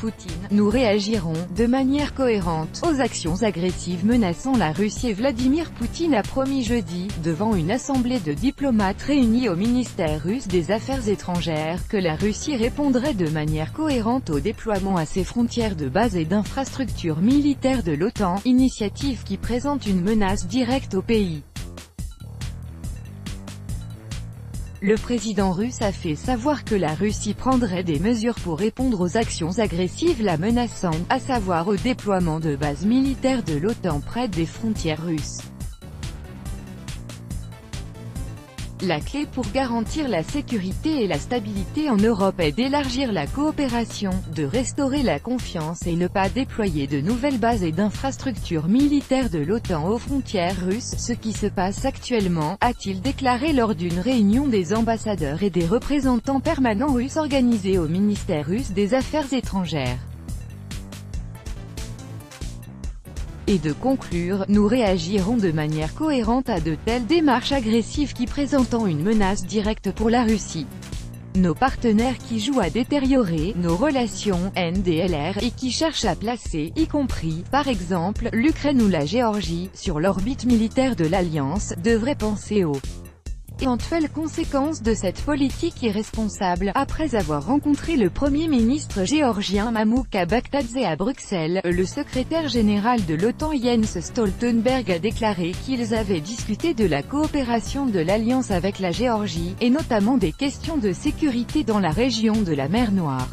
Poutine, nous réagirons, de manière cohérente, aux actions agressives menaçant la Russie et Vladimir Poutine a promis jeudi, devant une assemblée de diplomates réunis au ministère russe des Affaires étrangères, que la Russie répondrait de manière cohérente au déploiement à ses frontières de bases et d'infrastructures militaires de l'OTAN, initiative qui présente une menace directe au pays. Le président russe a fait savoir que la Russie prendrait des mesures pour répondre aux actions agressives la menaçant, à savoir au déploiement de bases militaires de l'OTAN près des frontières russes. La clé pour garantir la sécurité et la stabilité en Europe est d'élargir la coopération, de restaurer la confiance et ne pas déployer de nouvelles bases et d'infrastructures militaires de l'OTAN aux frontières russes, ce qui se passe actuellement, a-t-il déclaré lors d'une réunion des ambassadeurs et des représentants permanents russes organisée au ministère russe des Affaires étrangères. Et de conclure, nous réagirons de manière cohérente à de telles démarches agressives qui présentent une menace directe pour la Russie. Nos partenaires qui jouent à détériorer nos relations NDLR et qui cherchent à placer, y compris, par exemple, l'Ukraine ou la Géorgie, sur l'orbite militaire de l'Alliance, devraient penser aux éventuelles conséquences de cette politique irresponsable. Après avoir rencontré le Premier ministre géorgien Mahmoud Baktadze à Bruxelles, le secrétaire général de l'OTAN Jens Stoltenberg a déclaré qu'ils avaient discuté de la coopération de l'Alliance avec la Géorgie, et notamment des questions de sécurité dans la région de la mer Noire.